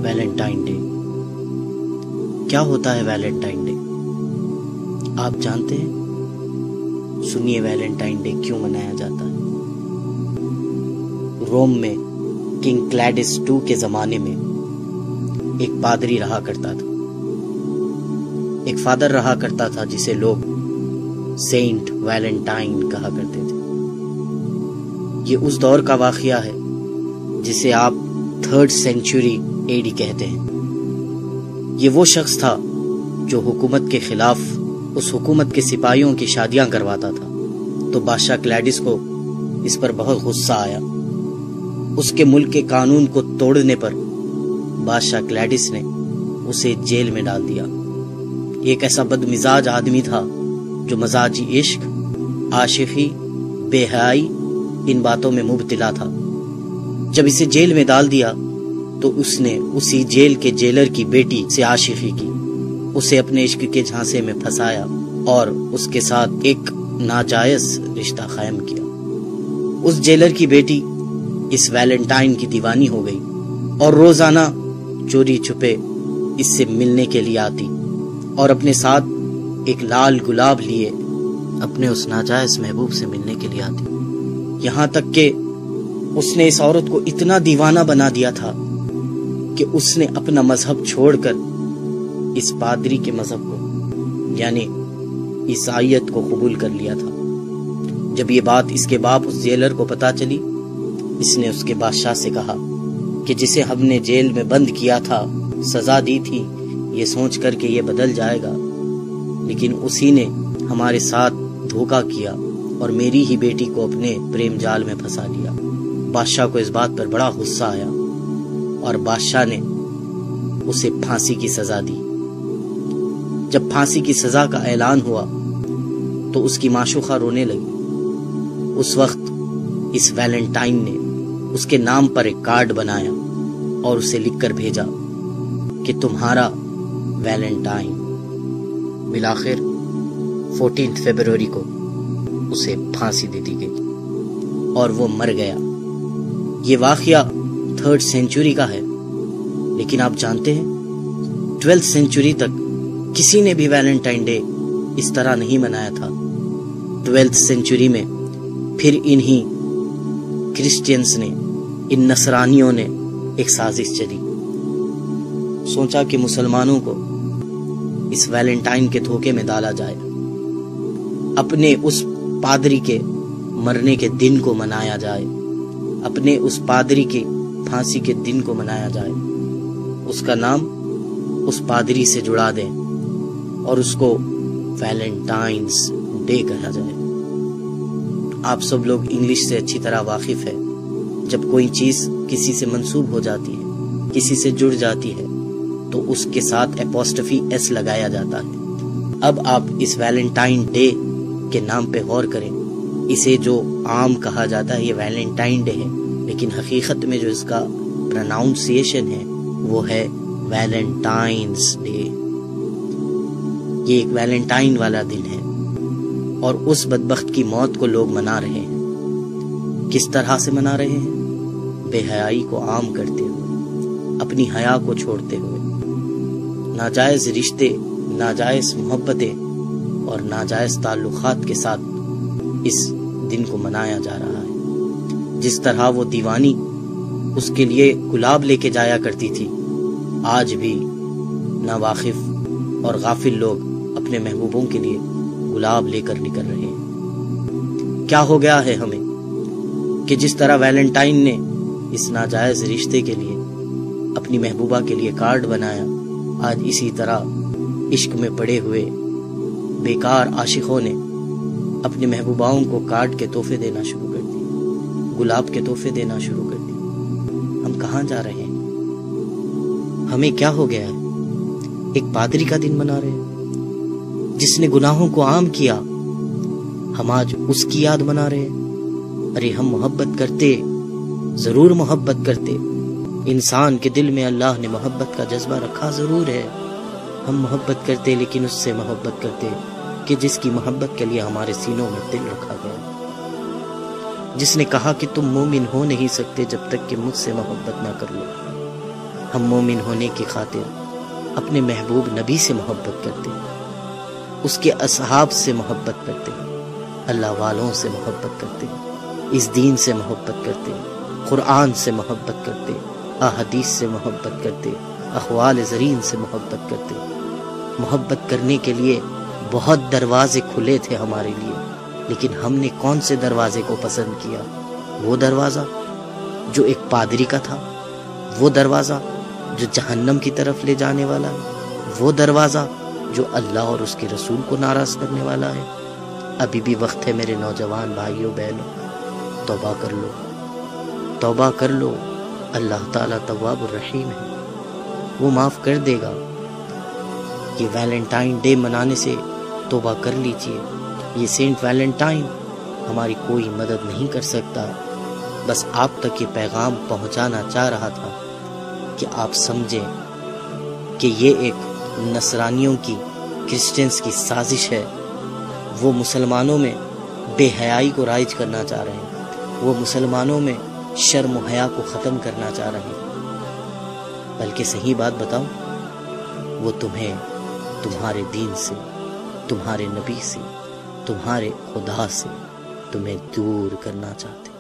Valentine day کیا ہوتا ہے؟ ویلنٹائن ڈے آپ جانتے ہیں؟ سنیے ویلنٹائن ڈے کیوں منایا جاتا ہے۔ روم میں کنگ کلیڈس II کے زمانے میں ایک پادری رہا کرتا تھا، ایک فادر رہا کرتا تھا جسے لوگ سینٹ ویلنٹائن کہا کرتے تھے۔ یہ اس دور کا واقعہ ہے جسے آپ 3rd سینچری AD کہتے ہیں۔ یہ وہ شخص تھا جو حکومت کے خلاف اس حکومت کے سپاہیوں کی شادیاں کرواتا تھا، تو بادشاہ کلیڈس کو اس پر بہت غصہ آیا۔ اس کے ملک کے قانون کو توڑنے پر بادشاہ کلیڈس نے اسے جیل میں ڈال دیا۔ یہ ایک ایسا بد مزاج آدمی تھا جو مزاجی عشق، عاشقی، بے حیائی ان باتوں میں مبتلا تھا۔ جب اسے جیل میں ڈال دیا تو اس نے اسی جیل کے جیلر کی بیٹی سے عاشقی کی، اسے اپنے عشق کے جھانسے میں پھنسایا اور اس کے ساتھ ایک ناجائز رشتہ قائم کیا۔ اس جیلر کی بیٹی اس ویلنٹائن کی دیوانی ہو گئی اور روزانہ چوری چھپے اس سے ملنے کے لیے آتی اور اپنے ساتھ ایک لال گلاب لیے اپنے اس ناجائز محبوب سے ملنے کے لیے آتی، یہاں تک کہ اس نے اس عورت کو اتنا دیوانہ بنا دیا تھا کہ اس نے اپنا مذہب چھوڑ کر اس پادری کے مذہب کو یعنی عیسائیت کو قبول کر لیا تھا۔ جب یہ بات اس کے باپ اس جیلر کو پتا چلی، اس نے اس کے بادشاہ سے کہا کہ جسے ہم نے جیل میں بند کیا تھا، سزا دی تھی، یہ سوچ کر کہ یہ بدل جائے گا، لیکن اسی نے ہمارے ساتھ دھوکہ کیا اور میری ہی بیٹی کو اپنے پریم جال میں پھنسا لیا۔ بادشاہ کو اس بات پر بڑا غصہ آیا اور بادشاہ نے اسے پھانسی کی سزا دی۔ جب پھانسی کی سزا کا اعلان ہوا تو اس کی معشوقہ رونے لگی۔ اس وقت اس ویلنٹائن نے اس کے نام پر ایک کارڈ بنایا اور اسے لکھ کر بھیجا کہ تمہارا ویلنٹائن۔ بالآخر 14 فروری کو اسے پھانسی دے دی گئی اور وہ مر گیا۔ یہ واقعہ 3rd سینچری کا ہے، لیکن آپ جانتے ہیں 12th سینچری تک کسی نے بھی ویلنٹائن ڈے اس طرح نہیں منایا تھا۔ 12th سینچری میں پھر انہی کرسچینز نے، ان نصرانیوں نے ایک سازش چلی، سوچا کہ مسلمانوں کو اس ویلنٹائن کے دھوکے میں ڈالا جائے، اپنے اس پادری کے مرنے کے دن کو منایا جائے، اپنے اس پادری کی پھانسی کے دن کو منایا جائے، اس کا نام اس پادری سے جڑا دیں اور اس کو ویلنٹائنز ڈے کہا جائے۔ آپ سب لوگ انگلش سے اچھی طرح واقف ہے، جب کوئی چیز کسی سے منسوب ہو جاتی ہے، کسی سے جڑ جاتی ہے، تو اس کے ساتھ اپوسٹفی ایس لگایا جاتا ہے۔ اب آپ اس ویلنٹائن ڈے کے نام پہ غور کریں۔ اسے جو عام کہا جاتا ہے یہ ویلنٹائن ڈے ہے، لیکن حقیقت میں جو اس کا پروناؤنسیشن ہے وہ ہے ویلنٹائنز ڈے۔ یہ ایک ویلنٹائن والا دن ہے اور اس بدبخت کی موت کو لوگ منا رہے ہیں۔ کس طرح سے منا رہے ہیں؟ بے حیائی کو عام کرتے ہوئے، اپنی حیا کو چھوڑتے ہوئے، ناجائز رشتے، ناجائز محبتیں اور ناجائز تعلقات کے ساتھ اس دن کو منایا جا رہا ہے۔ جس طرح وہ دیوانی اس کے لیے گلاب لے کے جایا کرتی تھی، آج بھی ناواقف اور غافل لوگ اپنے محبوبوں کے لیے گلاب لے کر نکل رہے ہیں۔ کیا ہو گیا ہے ہمیں کہ جس طرح ویلنٹائن نے اس ناجائز رشتے کے لیے اپنی محبوبہ کے لیے کارڈ بنایا، آج اسی طرح عشق میں پڑے ہوئے بیکار عاشقوں نے اپنی محبوباؤں کو کارڈ کے تحفے دینا شروع کر دیے، گلاب کے تحفے دینا شروع کر دیے۔ ہم کہاں جا رہے ہیں؟ ہمیں کیا ہو گیا ہے؟ ایک پادری کا دن منا رہے ہیں جس نے گناہوں کو عام کیا، ہم آج اس کی یاد منا رہے ہیں۔ ارے ہم محبت کرتے، ضرور محبت کرتے، انسان کے دل میں اللہ نے محبت کا جذبہ رکھا ضرور ہے، ہم محبت کرتے لیکن اس سے محبت کرتے کہ جس کی محبت کے لیے ہمارے سینوں میں دل رکھا گیا، جس نے کہا کہ تم مومن ہو نہیں سکتے جب تک کہ مجھ سے محبت نہ کر لو۔ ہم مومن ہونے کی خاطر اپنے محبوب نبی سے محبت کرتے، اس کے اصحاب سے محبت کرتے، اللہ والوں سے محبت کرتے، اس دین سے محبت کرتے، قرآن سے محبت کرتے، احادیث سے محبت کرتے، اقوال زرین سے محبت کرتے۔ محبت کرنے کے لیے بہت دروازے کھلے تھے ہمارے لیے، لیکن ہم نے کون سے دروازے کو پسند کیا؟ وہ دروازہ جو ایک پادری کا تھا، وہ دروازہ جو جہنم کی طرف لے جانے والا ہے، وہ دروازہ جو اللہ اور اس کے رسول کو ناراض کرنے والا ہے۔ ابھی بھی وقت ہے میرے نوجوان بھائیوں بہنوں، توبہ کر لو، توبہ کر لو۔ اللہ تعالیٰ تواب الرحیم ہے، وہ معاف کر دے گا۔ یہ ویلنٹائن ڈے منانے سے توبہ کر لیجئے۔ یہ سینٹ ویلنٹائن ہماری کوئی مدد نہیں کر سکتا، بس آپ تک یہ پیغام پہنچانا چاہ رہا تھا کہ آپ سمجھیں کہ یہ ایک نصرانیوں کی، کرسچنز کی سازش ہے۔ وہ مسلمانوں میں بے حیائی کو رائج کرنا چاہ رہے ہیں، وہ مسلمانوں میں شرم و حیا کو ختم کرنا چاہ رہے ہیں۔ بلکہ صحیح بات بتاؤں، وہ تمہیں تمہارے دین سے، تمہارے نبی سے، تمہارے خدا سے تمہیں دور کرنا چاہتے ہیں۔